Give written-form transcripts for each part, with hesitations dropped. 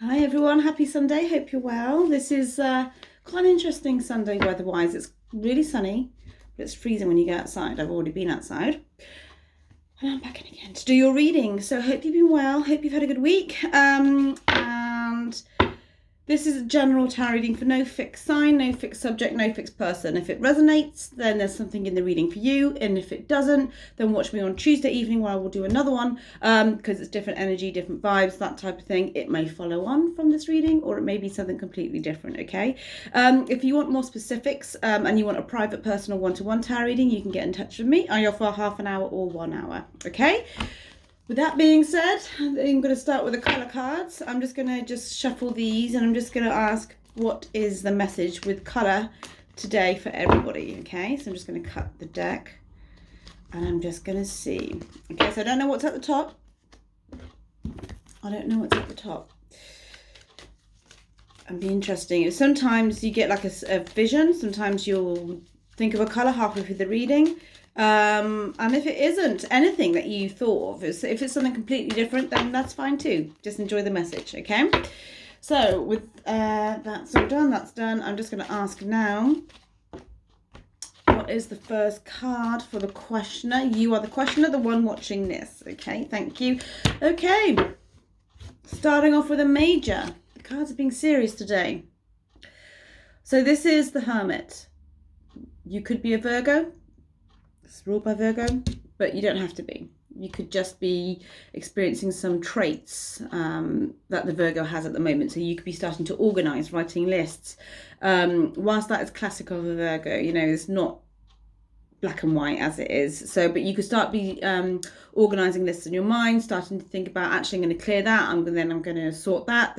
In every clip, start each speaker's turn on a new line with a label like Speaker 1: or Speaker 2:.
Speaker 1: Hi everyone, happy Sunday. Hope you're well. This is quite an interesting Sunday weather-wise. It's really sunny, but it's freezing when you go outside. I've already been outside. And I'm back in again to do your reading. So hope you've been well. Hope you've had a good week. And this is a general tarot reading for no fixed sign, no fixed subject, no fixed person. If it resonates, then there's something in the reading for you. And if it doesn't, then watch me on Tuesday evening where I will do another one because it's different energy, different vibes, that type of thing. It may follow on from this reading or it may be something completely different, okay? If you want more specifics and you want a private personal one-to-one tarot reading, you can get in touch with me. I offer half an hour or 1 hour, okay? With that being said, I'm going to start with the colour cards. I'm just going to shuffle these and I'm just going to ask what is the message with colour today for everybody, okay? So I'm just going to cut the deck and I'm just going to see. Okay, so I don't know what's at the top. I don't know what's at the top. It'll be interesting. Sometimes you get like a vision. Sometimes you'll think of a colour halfway through the reading. And if it isn't anything that you thought of, if it's something completely different, then that's fine too. Just enjoy the message, okay? So with that's all done, that's done. I'm just going to ask now, what is the first card for the questioner? You are the questioner, the one watching this, okay? Thank you. Okay, starting off with a major. The cards are being serious today. So this is the Hermit. You could be a Virgo. It's ruled by Virgo, but you don't have to be. You could just be experiencing some traits that the Virgo has at the moment. So you could be starting to organise, writing lists. Whilst that is classic of a Virgo, you know, it's not black and white as it is. So, but you could start organising lists in your mind, starting to think about, actually, I'm going to clear that. Then I'm going to sort that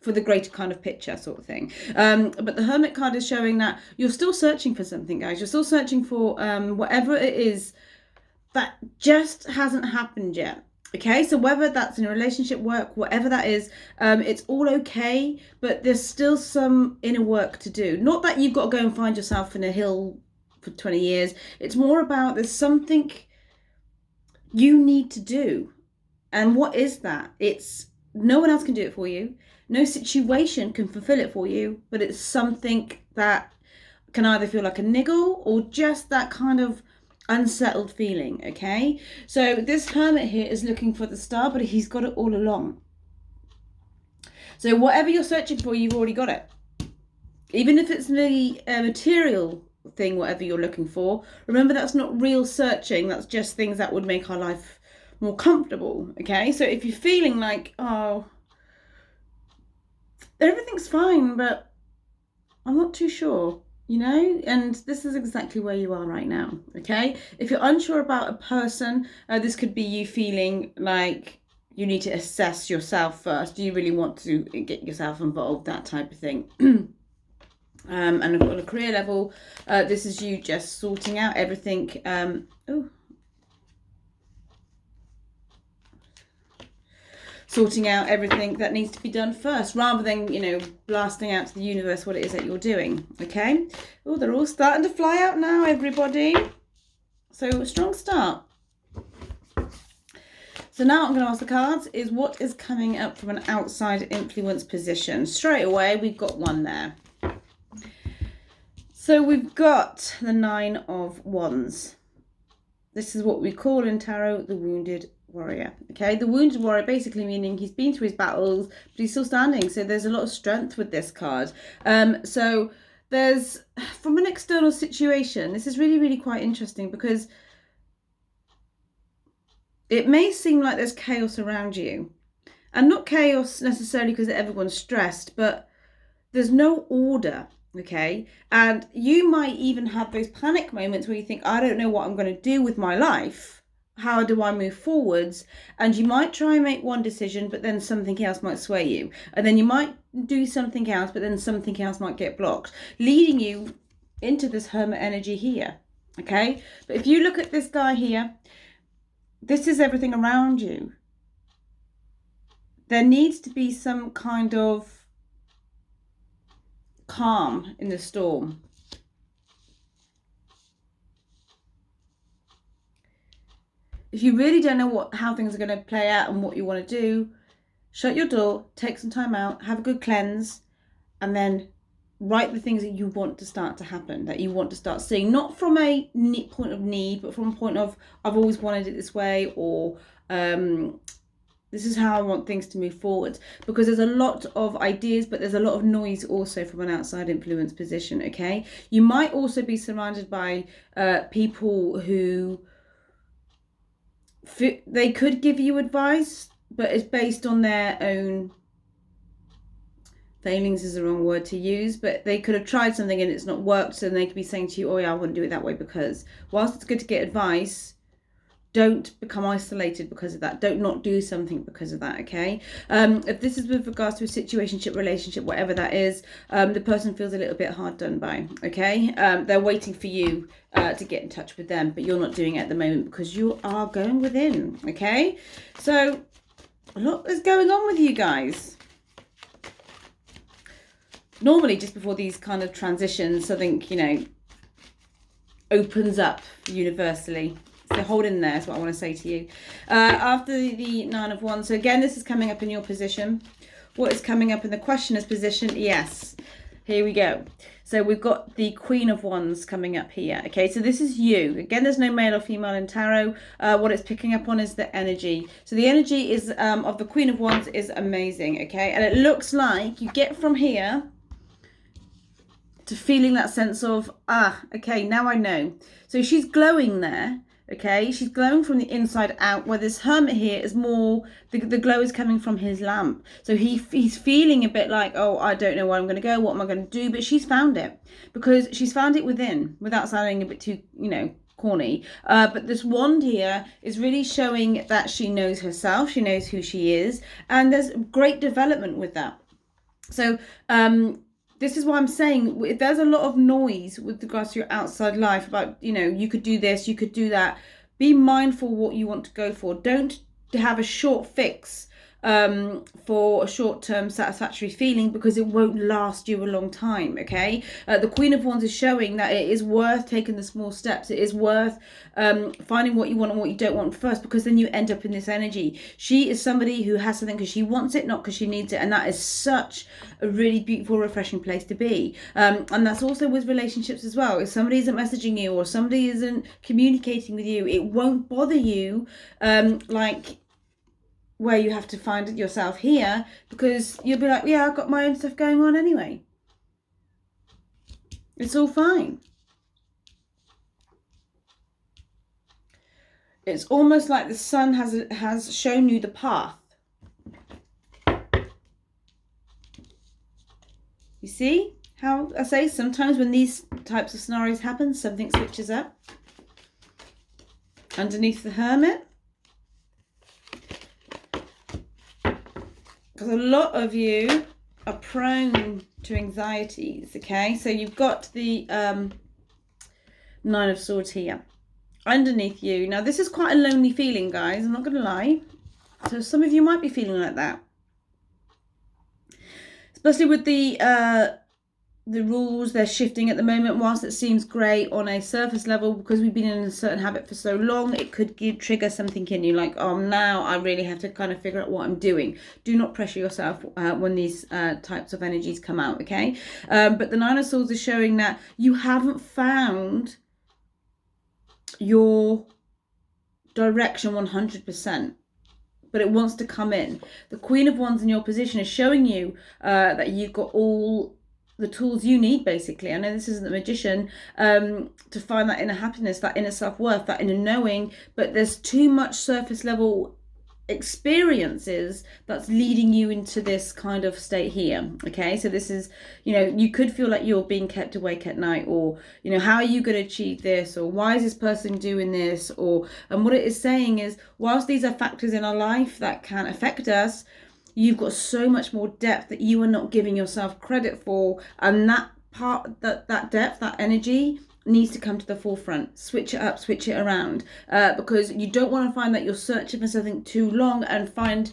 Speaker 1: for the greater kind of picture sort of thing. But the Hermit card is showing that you're still searching for something, guys. You're still searching for whatever it is that just hasn't happened yet. Okay, so whether that's in a relationship, work, whatever that is, it's all okay, but there's still some inner work to do. Not that you've got to go and find yourself in a hill for 20 years. It's more about there's something you need to do. And what is that? It's no one else can do it for you. No situation can fulfill it for you, but it's something that can either feel like a niggle or just that kind of unsettled feeling, okay? So this Hermit here is looking for the star, but he's got it all along. So whatever you're searching for, you've already got it. Even if it's the material thing, whatever you're looking for, remember that's not real searching. That's just things that would make our life more comfortable, okay? So if you're feeling like, oh, everything's fine, but I'm not too sure, you know, and this is exactly where you are right now, okay? If you're unsure about a person, this could be you feeling like you need to assess yourself first. Do you really want to get yourself involved? That type of thing. And on a career level, this is you just sorting out everything. Sorting out everything that needs to be done first, rather than, you know, blasting out to the universe what it is that you're doing, okay? Oh, they're all starting to fly out now, everybody. So, a strong start. So now I'm going to ask the cards is what is coming up from an outside influence position. Straight away, we've got one there. So we've got the 9 of Wands. This is what we call in tarot the wounded warrior. Okay, the wounded warrior basically meaning he's been through his battles, but he's still standing. So there's a lot of strength with this card. So there's, from an external situation, this is really, really quite interesting because it may seem like there's chaos around you. And not chaos necessarily because everyone's stressed, but there's no order. Okay, and you might even have those panic moments where you think, I don't know what I'm going to do with my life. How do I move forwards? And you might try and make one decision, but then something else might sway you. And then you might do something else, but then something else might get blocked, leading you into this Hermit energy here. Okay, but if you look at this guy here, this is everything around you. There needs to be some kind of calm in the storm. If you really don't know how things are going to play out and what you want to do, shut your door, take some time out, have a good cleanse, and then write the things that you want to start to happen, that you want to start seeing, not from a point of need, but from a point of, I've always wanted it this way, or this is how I want things to move forward. Because there's a lot of ideas, but there's a lot of noise also from an outside influence position, okay? You might also be surrounded by people who, they could give you advice, but it's based on their own failings is the wrong word to use, but they could have tried something and it's not worked, so they could be saying to you, oh yeah, I want to do it that way. Because whilst it's good to get advice, don't become isolated because of that. Don't not do something because of that, okay? If this is with regards to a situationship, relationship, whatever that is, the person feels a little bit hard done by, okay? They're waiting for you to get in touch with them, but you're not doing it at the moment because you are going within, okay? So a lot is going on with you guys. Normally, just before these kind of transitions, something, you know, opens up universally. So hold in there is what I want to say to you. After the Nine of Wands, so again, this is coming up in your position. What is coming up in the questioner's position? Yes. Here we go. So we've got the Queen of Wands coming up here. Okay, so this is you. Again, there's no male or female in tarot. What it's picking up on is the energy. So the energy is of the Queen of Wands is amazing, okay? And it looks like you get from here to feeling that sense of, okay, now I know. So she's glowing there. Okay, she's glowing from the inside out, where this Hermit here is more, the glow is coming from his lamp. So he's feeling a bit like, oh, I don't know where I'm going to go, what am I going to do? But she's found it, because she's found it within, without sounding a bit too, you know, corny. But this wand here is really showing that she knows herself, she knows who she is, and there's great development with that. So, this is why I'm saying there's a lot of noise with regards to your outside life about, you know, you could do this, you could do that. Be mindful what you want to go for. Don't have a short fix for a short-term satisfactory feeling, because it won't last you a long time, okay? The Queen of Wands is showing that it is worth taking the small steps. It is worth finding what you want and what you don't want first, because then you end up in this energy. She is somebody who has something because she wants it, not because she needs it, and that is such a really beautiful, refreshing place to be. And that's also with relationships as well. If somebody isn't messaging you or somebody isn't communicating with you, it won't bother you like where you have to find it yourself here, because you'll be like, yeah, I've got my own stuff going on anyway. It's all fine. It's almost like the sun has shown you the path. You see how I say sometimes when these types of scenarios happen, something switches up. Underneath the Hermit, because a lot of you are prone to anxieties, okay? So you've got the Nine of Swords here. Underneath you. Now, this is quite a lonely feeling, guys. I'm not going to lie. So some of you might be feeling like that. Especially with the rules, they're shifting at the moment. Whilst it seems great on a surface level, because we've been in a certain habit for so long, it could trigger something in you like, oh, now I really have to kind of figure out what I'm doing. Do not pressure yourself when these types of energies come out, okay? But the Nine of Swords is showing that you haven't found your direction 100%. But it wants to come in. The Queen of Wands in your position is showing you that you've got all the tools you need, basically. I know this isn't the Magician, to find that inner happiness, that inner self-worth, that inner knowing, but there's too much surface level experiences that's leading you into this kind of state here, okay? So this is, you know, you could feel like you're being kept awake at night, or, you know, how are you going to achieve this, or why is this person doing this, or, and what it is saying is, whilst these are factors in our life that can affect us, you've got so much more depth that you are not giving yourself credit for, and that part, that depth, that energy needs to come to the forefront. Switch it up, switch it around, because you don't want to find that you're searching for something too long and find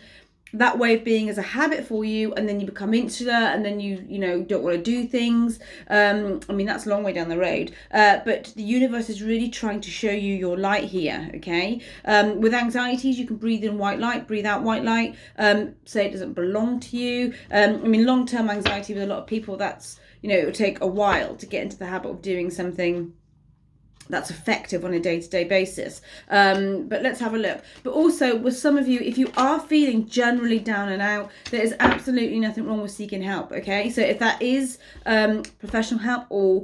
Speaker 1: that way of being as a habit for you, and then you become insular, and then you don't want to do things. I mean, that's a long way down the road, but the universe is really trying to show you your light here. Okay, with anxieties, you can breathe in white light, breathe out white light, say it doesn't belong to you. I mean, long-term anxiety with a lot of people, that's, it will take a while to get into the habit of doing something that's effective on a day-to-day basis. But let's have a look. But also with some of you, if you are feeling generally down and out, there is absolutely nothing wrong with seeking help. Okay, so if that is professional help, or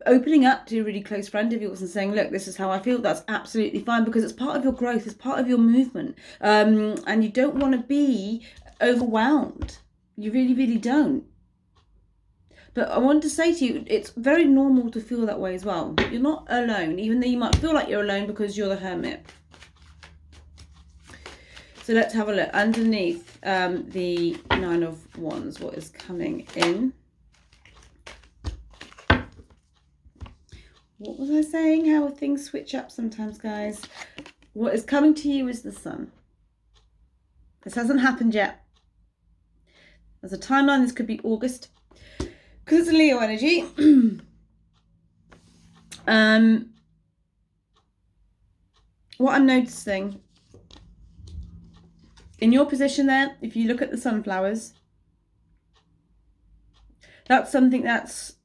Speaker 1: opening up to a really close friend of yours and saying, look, this is how I feel, that's absolutely fine, because it's part of your growth, it's part of your movement, and you don't want to be overwhelmed. You really, really don't. But I want to say to you, it's very normal to feel that way as well. You're not alone, even though you might feel like you're alone because you're the Hermit. So let's have a look. Underneath the Nine of Wands, what is coming in? What was I saying? How things switch up sometimes, guys. What is coming to you is the Sun. This hasn't happened yet. There's a timeline. This could be August, because it's Leo energy. What I'm noticing in your position there, if you look at the sunflowers, that's something that's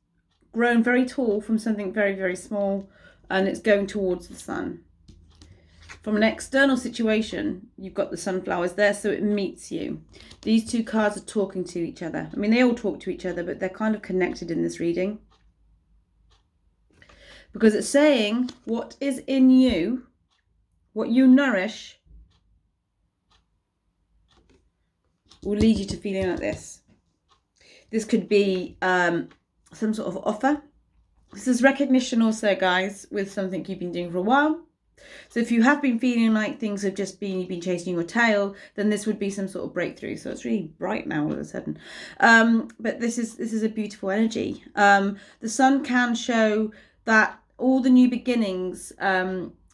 Speaker 1: grown very tall from something very, very small, and it's going towards the sun. From an external situation, you've got the sunflowers there, so it meets you. These two cards are talking to each other. I mean, they all talk to each other, but they're kind of connected in this reading. Because it's saying what is in you, what you nourish, will lead you to feeling like this. This could be some sort of offer. This is recognition also, guys, with something you've been doing for a while. So if you have been feeling like things have just been, you've been chasing your tail, then this would be some sort of breakthrough. So it's really bright now all of a sudden. But this is a beautiful energy. The sun can show that all the new beginnings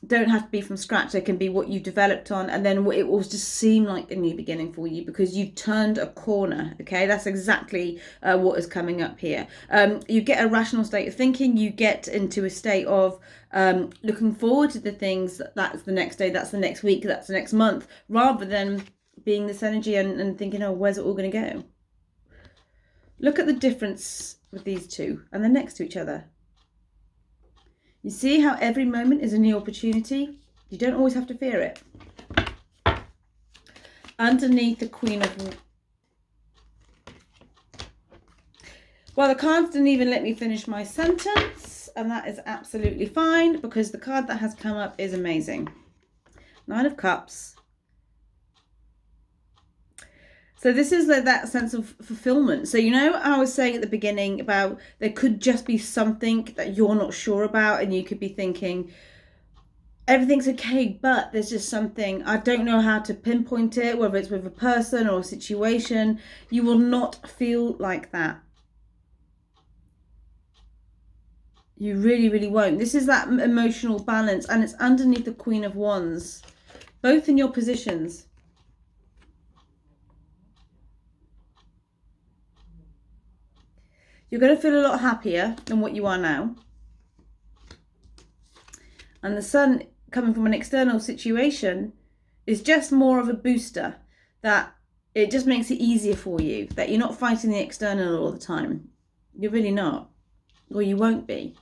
Speaker 1: don't have to be from scratch. They can be what you developed on, and then it will just seem like a new beginning for you because you've turned a corner. Okay, that's exactly what is coming up here. You get a rational state of thinking. You get into a state of looking forward to the things. That's the next day, that's the next week, that's the next month, rather than being this energy and thinking, oh, where's it all going to go? Look at the difference with these two, and they're next to each other. You see how every moment is a new opportunity? You don't always have to fear it. Underneath the Queen of... Well, the cards didn't even let me finish my sentence, and that is absolutely fine, because the card that has come up is amazing. Nine of Cups. So this is that sense of fulfillment. So, I was saying at the beginning about there could just be something that you're not sure about, and you could be thinking, everything's okay, but there's just something, I don't know how to pinpoint it, whether it's with a person or a situation. You will not feel like that. You really, really won't. This is that emotional balance, and it's underneath the Queen of Wands, both in your positions. You're going to feel a lot happier than what you are now. And the sun coming from an external situation is just more of a booster, that it just makes it easier for you, that you're not fighting the external all the time. You're really not, or you won't be.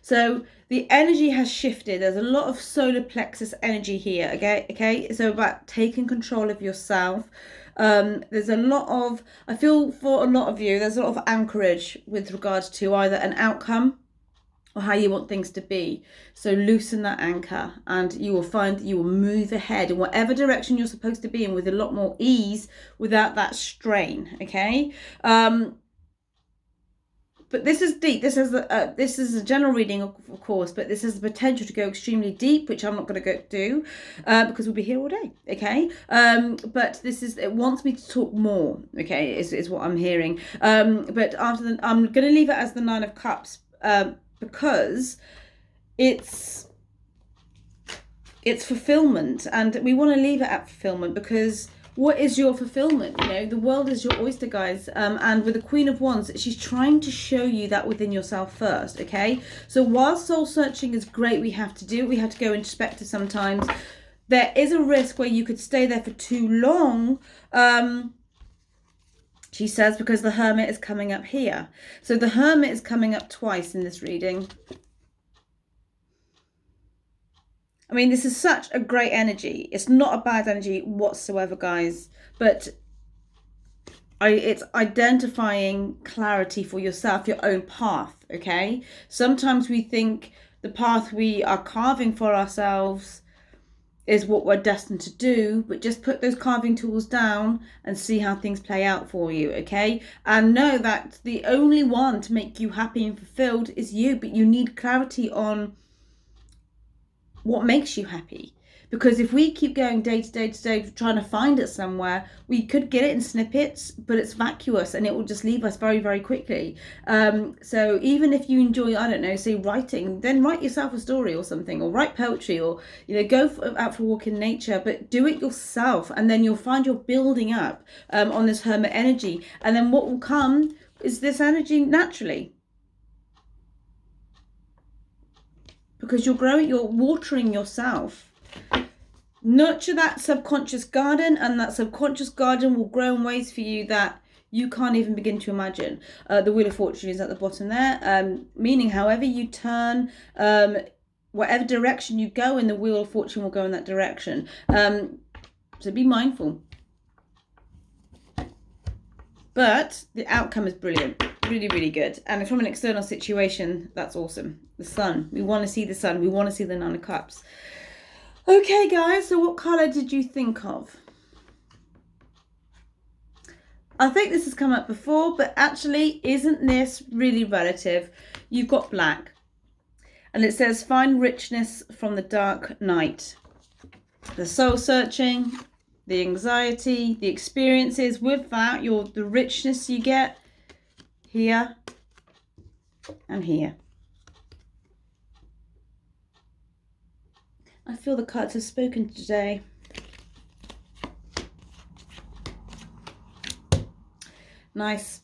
Speaker 1: So the energy has shifted. There's a lot of solar plexus energy here, okay? So about taking control of yourself. There's a lot of, I feel for a lot of you, there's a lot of anchorage with regards to either an outcome or how you want things to be. So loosen that anchor, and you will find that you will move ahead in whatever direction you're supposed to be in with a lot more ease, without that strain, okay? But this is deep. This is a general reading, of course, but this has the potential to go extremely deep, which I'm not going to go do because we'll be here all day, okay? But it wants me to talk more, okay, is what I'm hearing. But after I'm going to leave it as the Nine of Cups because it's fulfillment, and we want to leave it at fulfillment because what is your fulfillment? You know, the world is your oyster, guys. And with the Queen of Wands, she's trying to show you that within yourself first, okay? So while soul searching is great, we have to do, we have to go introspective sometimes. There is a risk where you could stay there for too long, she says, because the Hermit is coming up here. So the Hermit is coming up twice in this reading. I mean, this is such a great energy. It's not a bad energy whatsoever, guys. But it's identifying clarity for yourself, your own path, okay? Sometimes we think the path we are carving for ourselves is what we're destined to do, but just put those carving tools down and see how things play out for you, okay? And know that the only one to make you happy and fulfilled is you, but you need clarity on what makes you happy. Because if we keep going day to day to day trying to find it somewhere, we could get it in snippets, but it's vacuous and it will just leave us very, very quickly. So even if you enjoy, I don't know, say writing, then write yourself a story or something, or write poetry, or, you know, go out for a walk in nature, but do it yourself. And then you'll find you're building up on this Hermit energy. And then what will come is this energy naturally. Because you're growing, you're watering yourself. Nurture that subconscious garden, and that subconscious garden will grow in ways for you that you can't even begin to imagine. The Wheel of Fortune is at the bottom there, meaning however you turn, whatever direction you go in, the Wheel of Fortune will go in that direction. So be mindful. But the outcome is brilliant. Really, really good. And from an external situation, that's awesome. The sun. We want to see the sun. We want to see the Nine of Cups. Okay, guys. So what colour did you think of? I think this has come up before, but actually, isn't this really relative? You've got black. And it says, find richness from the dark night. The soul searching, the anxiety, the experiences. With that, the richness you get here and here. I feel the cards have spoken today. Nice.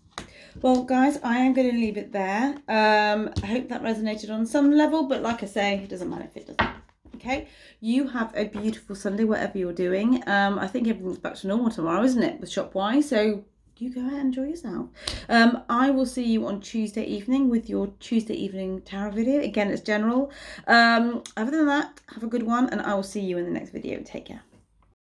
Speaker 1: Well, guys, I am going to leave it there. I hope that resonated on some level, but like I say, it doesn't matter if it doesn't. Okay, you have a beautiful Sunday, whatever you're doing. I think everything's back to normal tomorrow, isn't it, with Shopwise? So you go ahead and enjoy yourself. I will see you on Tuesday evening with your Tuesday evening tarot video. Again, it's general. Other than that, have a good one, and I will see you in the next video. Take care.